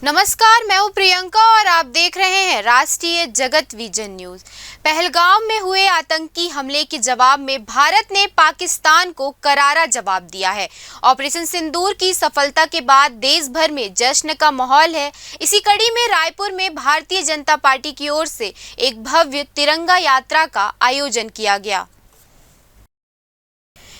नमस्कार, मैं हूं प्रियंका और आप देख रहे हैं राष्ट्रीय जगत विजन न्यूज। पहलगाम में हुए आतंकी हमले के जवाब में भारत ने पाकिस्तान को करारा जवाब दिया है। ऑपरेशन सिंदूर की सफलता के बाद देश भर में जश्न का माहौल है। इसी कड़ी में रायपुर में भारतीय जनता पार्टी की ओर से एक भव्य तिरंगा यात्रा का आयोजन किया गया।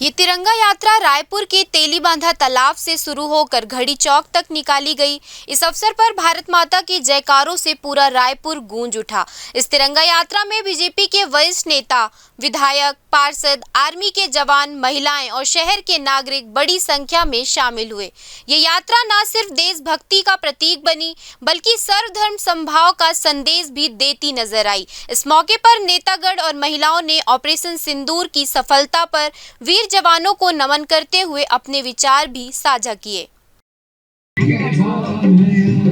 ये तिरंगा यात्रा रायपुर के तेलीबांधा तालाब से शुरू होकर घड़ी चौक तक निकाली गई। इस अवसर पर भारत माता के जयकारों से पूरा रायपुर गूंज उठा। इस तिरंगा यात्रा में बीजेपी के वरिष्ठ नेता, विधायक, पार्षद, आर्मी के जवान, महिलाएं और शहर के नागरिक बड़ी संख्या में शामिल हुए। ये यात्रा न सिर्फ देशभक्ति का प्रतीक बनी बल्कि सर्वधर्म समभाव का संदेश भी देती नजर आई। इस मौके पर नेतागण और महिलाओं ने ऑपरेशन सिंदूर की सफलता पर वीर जवानों को नमन करते हुए अपने विचार भी साझा किए।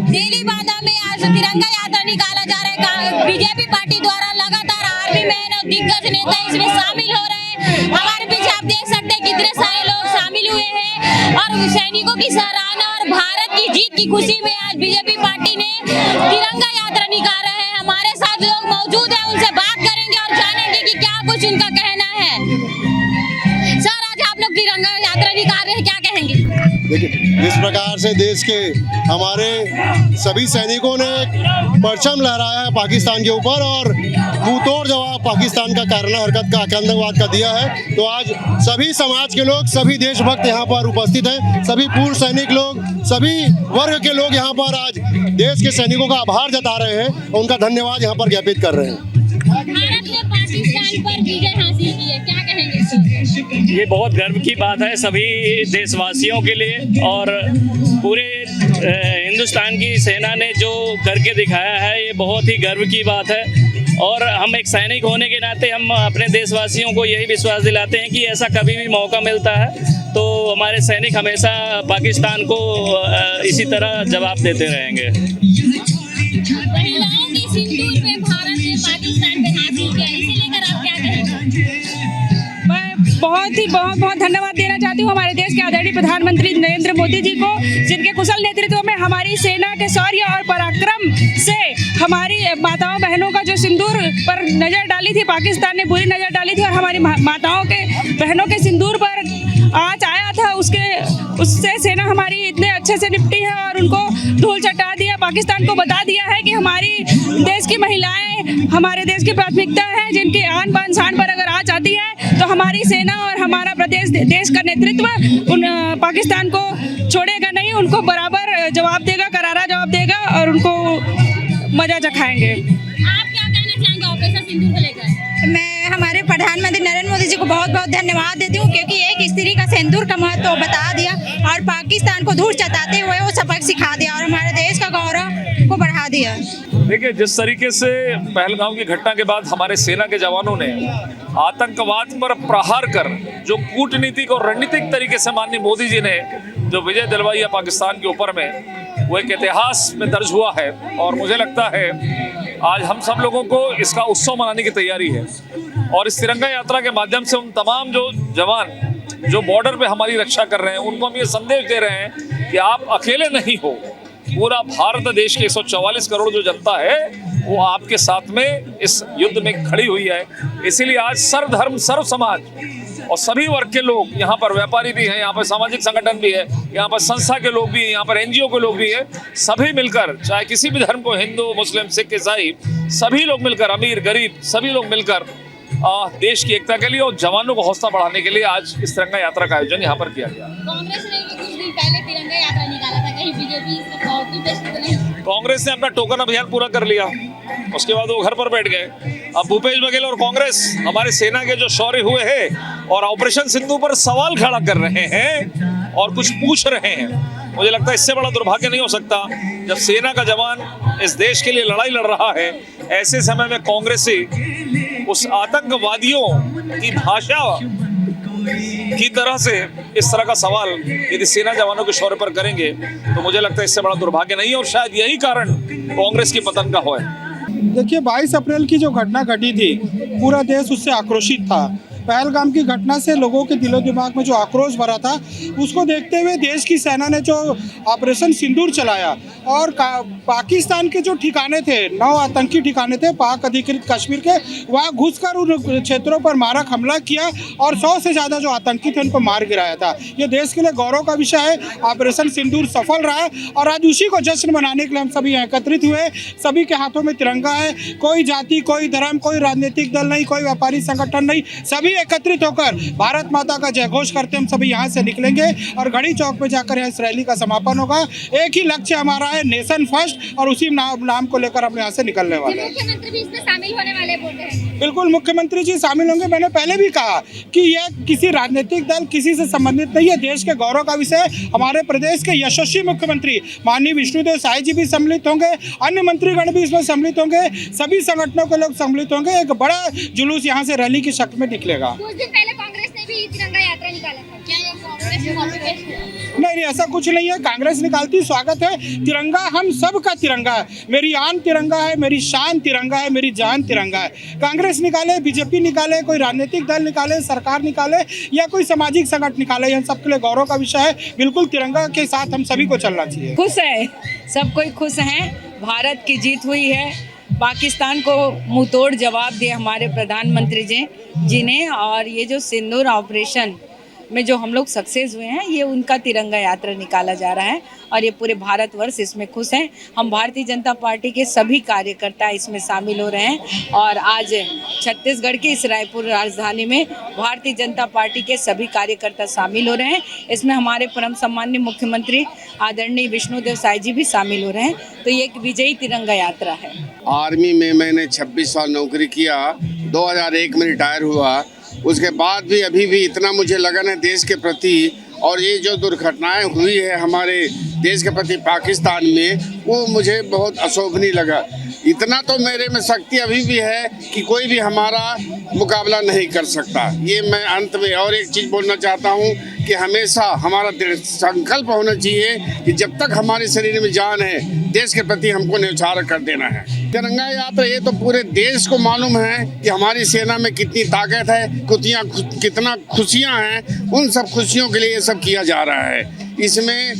तेलीबांधा में आज तिरंगा यात्रा निकाला जा रहा है। बीजेपी पार्टी द्वारा लगातार आर्मी मैन और दिग्गज नेता इसमें शामिल हो रहे हैं। हमारे पीछे आप देख सकते हैं कितने सारे लोग शामिल हुए हैं और सैनिकों की सराहना और भारत की जीत की खुशी में आज बीजेपी पार्टी ने तिरंगा यात्रा निकाला है। हमारे साथ लोग मौजूद हैं, उनसे बात करेंगे और जानेंगे कि क्या कुछ उनका कहना है। सर, आज आप लोग तिरंगा यात्रा निकाल रहे हैं, क्या कहेंगे? देखिए, जिस प्रकार से देश के हमारे सभी सैनिकों ने परचम लहराया है पाकिस्तान के ऊपर और मुंहतोड़ जवाब पाकिस्तान का कायराना हरकत का, आतंकवाद का दिया है, तो आज सभी समाज के लोग, सभी देशभक्त यहाँ पर उपस्थित हैं। सभी पूर्व सैनिक लोग, सभी वर्ग के लोग यहाँ पर आज देश के सैनिकों का आभार जता रहे हैं, उनका धन्यवाद यहाँ पर ज्ञापित कर रहे हैं। भारत ने पाकिस्तान पर विजय हासिल की है, क्या कहेंगे? ये बहुत गर्व की बात है सभी देशवासियों के लिए और पूरे हिंदुस्तान की सेना ने जो करके दिखाया है, ये बहुत ही गर्व की बात है। और हम एक सैनिक होने के नाते हम अपने देशवासियों को यही विश्वास दिलाते हैं कि ऐसा कभी भी मौका मिलता है तो हमारे सैनिक हमेशा पाकिस्तान को इसी तरह जवाब देते रहेंगे। महिलाओं की सिंदूर पे भारत ने पाकिस्तान पे हासिल किया, इसे लेकर आप क्या कहेंगे? मैं बहुत धन्यवाद देना चाहती हूँ हमारे देश के आदरणीय प्रधानमंत्री नरेंद्र मोदी जी को, जिनके कुशल नेतृत्व में हमारी सेना के शौर्य और पराक्रम से हमारी माताओं बहनों का जो सिंदूर पर नजर डाली थी, पाकिस्तान ने बुरी नजर डाली थी और हमारी माताओं के बहनों के सिंदूर पर आँच आया था, उससे सेना हमारी इतने अच्छे से निपटी है और उनको धूल चटा दिया। पाकिस्तान को बता दिया है कि हमारी देश की महिलाएं हमारे देश की प्राथमिकता है, जिनकी आन बान शान पर अगर आँच आती है तो हमारी सेना और हमारा प्रदेश देश का नेतृत्व उन पाकिस्तान को छोड़ेगा नहीं, उनको बराबर जवाब देगा, करारा जवाब देगा और उनको मजा चखाएंगे। आप क्या कहना चाहेंगे ऑपरेशन सिंदूर को लेकर? मैं हमारे प्रधानमंत्री नरेंद्र मोदी जी को बहुत धन्यवाद देती हूँ, क्योंकि एक स्त्री का सिंदूर का महत्व तो बता दिया और पाकिस्तान को धूल चटाते हुए वो सबक सिखा दिया और हमारे देश का गौरव को बढ़ा दिया। देखिए, जिस तरीके से पहलगाम की घटना के बाद हमारे सेना के जवानों ने आतंकवाद पर प्रहार कर जो कूटनीतिक और रणनीतिक तरीके से माननीय मोदी जी ने जो विजय दिलवाई है पाकिस्तान के ऊपर में, वो एक इतिहास में दर्ज हुआ है और मुझे लगता है आज हम सब लोगों को इसका उत्सव मनाने की तैयारी है। और इस तिरंगा यात्रा के माध्यम से उन तमाम जो जवान जो बॉर्डर पे हमारी रक्षा कर रहे हैं, उनको हम ये संदेश दे रहे हैं कि आप अकेले नहीं हो। पूरा भारत देश के 144 करोड़ जो जनता है वो आपके साथ में इस युद्ध में खड़ी हुई है। इसीलिए आज सर्व धर्म, सर्व समाज और सभी वर्ग के लोग, यहाँ पर व्यापारी भी हैं, यहाँ पर सामाजिक संगठन भी है, यहाँ पर संस्था के लोग भी हैं, यहाँ पर NGO के लोग भी हैं, सभी मिलकर, चाहे किसी भी धर्म को, हिंदू, मुस्लिम, सिख, ईसाई, सभी लोग मिलकर, अमीर गरीब सभी लोग मिलकर देश की एकता के लिए और जवानों को हौसला बढ़ाने के लिए आज इस तिरंगा यात्रा का आयोजन यहाँ पर किया गया। कांग्रेस ने कुछ दिन पहले तिरंगा यात्रा निकाला था, कहीं बीजेपी इसका कॉपी-पेस्ट तो नहीं? कांग्रेस ने अपना टोकन अभियान पूरा कर लिया, उसके बाद वो घर पर बैठ गए। अब भूपेश बघेल और कांग्रेस हमारे सेना के जो शौर्य हुए हैं और ऑपरेशन सिंधु पर सवाल खड़ा कर रहे हैं और कुछ पूछ रहे हैं, मुझे लगता है इससे बड़ा दुर्भाग्य नहीं हो सकता। जब सेना का जवान इस देश के लिए लड़ाई लड़ रहा है, ऐसे समय में कांग्रेसी उस आतंकवादियों की भाषा की तरह से इस तरह का सवाल यदि सेना जवानों के शौर्य पर करेंगे तो मुझे लगता है इससे बड़ा दुर्भाग्य नहीं है और शायद यही कारण कांग्रेस की पतन का हो है। देखिए, 22 अप्रैल की जो घटना घटी थी, पूरा देश उससे आक्रोशित था। पहलगाम की घटना से लोगों के दिलो दिमाग में जो आक्रोश भरा था, उसको देखते हुए देश की सेना ने जो ऑपरेशन सिंदूर चलाया और पाकिस्तान के जो ठिकाने थे, 9 आतंकी ठिकाने थे पाक अधिकृत कश्मीर के, वहाँ घुसकर उन क्षेत्रों पर मारक हमला किया और 100 से ज़्यादा जो आतंकी थे उनको मार गिराया था। ये देश के लिए गौरव का विषय है। ऑपरेशन सिंदूर सफल रहा और आज उसी को जश्न मनाने के लिए हम सभी एकत्रित हुए। सभी के हाथों में तिरंगा है, कोई जाति, कोई धर्म, कोई राजनीतिक दल नहीं, कोई व्यापारी संगठन नहीं, सभी एकत्रित होकर भारत माता का जय घोष करते हम सभी यहाँ से निकलेंगे और घड़ी चौक में जाकर यहाँ इस रैली का समापन होगा। एक ही लक्ष्य हमारा है, नेशन फर्स्ट, और उसी नाम को लेकर हम यहाँ से निकलने वाले हैं। मुख्यमंत्री भी इसमें शामिल होने वाले बोल रहे हैं। बिल्कुल, मुख्यमंत्री जी शामिल होंगे। मैंने पहले भी कहा कि यह किसी राजनीतिक दल, किसी से संबंधित नहीं है, देश के गौरव का विषय है। हमारे प्रदेश के यशस्वी मुख्यमंत्री माननीय विष्णुदेव साय जी भी सम्मिलित होंगे, अन्य मंत्रीगण भी इसमें सम्मिलित होंगे, सभी संगठनों के लोग सम्मिलित होंगे। एक बड़ा जुलूस यहाँ से रैली की शक्ल में निकलेगा। कुछ दिन पहले कांग्रेस ने भी तिरंगा यात्रा निकाला था, क्या ये कांग्रेस नहीं, ऐसा कुछ नहीं है। कांग्रेस निकालती, स्वागत है। तिरंगा हम सब का तिरंगा है। मेरी आन तिरंगा है, मेरी शान तिरंगा है, मेरी जान तिरंगा है। कांग्रेस निकाले, बीजेपी निकाले, कोई राजनीतिक दल निकाले, सरकार निकाले या कोई सामाजिक संगठन निकाले, हम सबके लिए गौरव का विषय है। बिल्कुल तिरंगा के साथ हम सभी को चलना चाहिए। खुश है, सब कोई खुश हैं। भारत की जीत हुई है। पाकिस्तान को मुंह तोड़ जवाब दिया हमारे प्रधानमंत्री जी ने, और ये जो सिंदूर ऑपरेशन में जो हम लोग सक्सेस हुए हैं, ये उनका तिरंगा यात्रा निकाला जा रहा है और ये पूरे भारतवर्ष इसमें खुश हैं। हम भारतीय जनता पार्टी के सभी कार्यकर्ता इसमें शामिल हो रहे हैं और आज छत्तीसगढ़ के इस रायपुर राजधानी में भारतीय जनता पार्टी के सभी कार्यकर्ता शामिल हो रहे हैं। इसमें हमारे परम सम्माननीय मुख्यमंत्री आदरणीय विष्णुदेव साय जी भी शामिल हो रहे हैं। तो ये एक विजयी तिरंगा यात्रा है। आर्मी में मैंने 26 साल नौकरी किया, 2001 में रिटायर हुआ। उसके बाद भी अभी भी इतना मुझे लगन है देश के प्रति, और ये जो दुर्घटनाएं हुई है हमारे देश के प्रति पाकिस्तान में, वो मुझे बहुत अशोभनीय लगा। इतना तो मेरे में शक्ति अभी भी है कि कोई भी हमारा मुकाबला नहीं कर सकता। ये मैं अंत में और एक चीज़ बोलना चाहता हूँ कि हमेशा हमारा दृढ़ संकल्प होना चाहिए कि जब तक हमारे शरीर में जान है, देश के प्रति हमको न्यौछावर कर देना है। तिरंगा यात्रा ये तो पूरे देश को मालूम है कि हमारी सेना में कितनी ताकत है, कितना खुशियाँ हैं। उन सब खुशियों के लिए ये सब किया जा रहा है। इसमें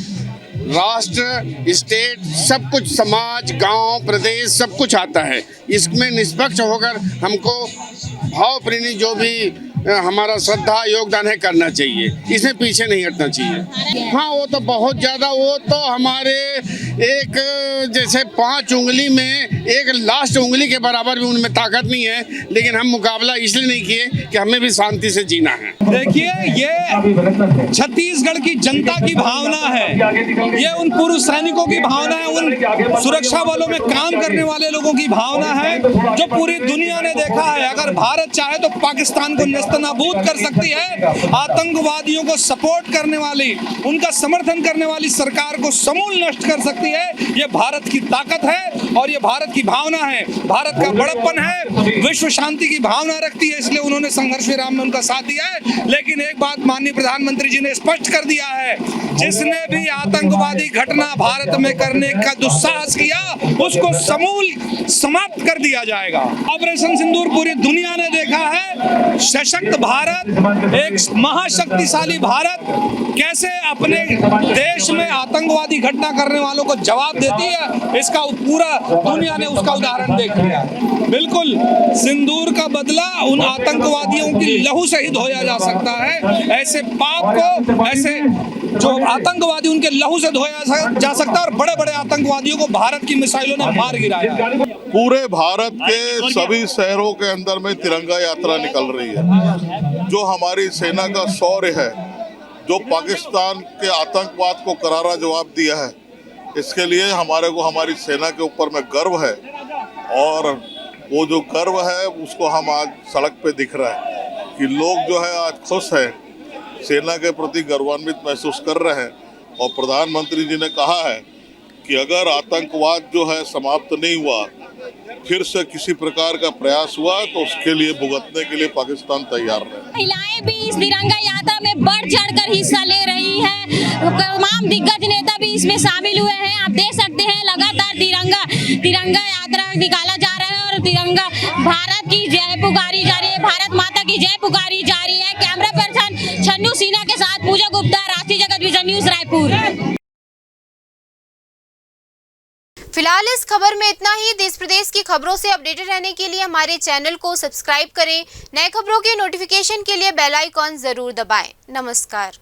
राष्ट्र, स्टेट, सब कुछ, समाज, गांव, प्रदेश, सब कुछ आता है। इसमें निष्पक्ष होकर हमको भावप्रेमी जो भी हमारा श्रद्धा योगदान है करना चाहिए, इसमें पीछे नहीं हटना चाहिए। हाँ, वो तो बहुत ज़्यादा, वो तो हमारे एक जैसे 5 उंगली में एक लास्ट उंगली के बराबर भी उनमें ताकत नहीं है, लेकिन हम मुकाबला इसलिए नहीं किए कि हमें भी शांति से जीना है। देखिए, ये छत्तीसगढ़ की जनता की भावना है, ये उन पूर्व सैनिकों की भावना है, उन सुरक्षा बलों में काम करने वाले लोगों की भावना है, जो पूरी दुनिया ने देखा है। अगर भारत चाहे तो पाकिस्तान को नेस्तनाबूद कर सकती है। आतंकवादियों को सपोर्ट करने वाली, उनका समर्थन करने वाली सरकार को समूल नष्ट कर सकती है। ये भारत की ताकत है और ये भारत की भावना है, भारत का बड़प्पन है, विश्व शांति की भावना रखती है, इसलिए उन्होंने संघर्ष विराम में उनका साथ दिया है। लेकिन एक बात माननीय प्रधानमंत्री जी ने स्पष्ट कर दिया है, जिसने भी आतंकवादी घटना भारत में करने का दुस्साहस किया, उसको समूल समाप्त कर दिया जाएगा। ऑपरेशन सिंदूर पूरी दुनिया ने देखा है। सशक्त भारत, एक महाशक्तिशाली भारत कैसे अपने देश में आतंकवादी घटना करने वालों को जवाब देती है, इसका पूरा दुनिया ने उसका उदाहरण देख लिया। बिल्कुल, सिंदूर का बदला उन आतंकवादियों की लहू से ही धोया जा सकता है। ऐसे पाप को, ऐसे जो आतंकवादी, उनके लहू से धोया जा सकता है और बड़े बड़े आतंकवादियों को भारत की मिसाइलों ने मार गिराया। पूरे भारत के सभी शहरों के अंदर में तिरंगा यात्रा निकल रही है, जो हमारी सेना का शौर्य है, जो पाकिस्तान के आतंकवाद को करारा जवाब दिया है। इसके लिए हमारे को हमारी सेना के ऊपर में गर्व है, और वो जो गर्व है उसको हम आज सड़क पे दिख रहा है कि लोग जो है आज खुश हैं, सेना के प्रति गर्वान्वित महसूस कर रहे हैं। और प्रधानमंत्री जी ने कहा है कि अगर आतंकवाद जो है समाप्त नहीं हुआ, फिर से किसी प्रकार का प्रयास हुआ, तो उसके लिए भुगतने के लिए पाकिस्तान तैयार है। महिलाएं भी इस तिरंगा यात्रा में बढ़ चढ़कर हिस्सा ले रही है। तमाम दिग्गज नेता भी इसमें शामिल हुए हैं। आप देख सकते हैं लगातार तिरंगा यात्रा निकाला जा रहा है और तिरंगा भारत की जय पुकारी जा रही है, भारत माता की जय पुकारी जा रही है। कैमरा पर्सन छन्नू सिन्हा के साथ पूजा गुप्ता, राष्ट्रीय जगत विजन न्यूज, रायपुर। फिलहाल इस खबर में इतना ही। देश प्रदेश की खबरों से अपडेटेड रहने के लिए हमारे चैनल को सब्सक्राइब करें। नए खबरों के नोटिफिकेशन के लिए बेल आइकॉन जरूर दबाएं। नमस्कार।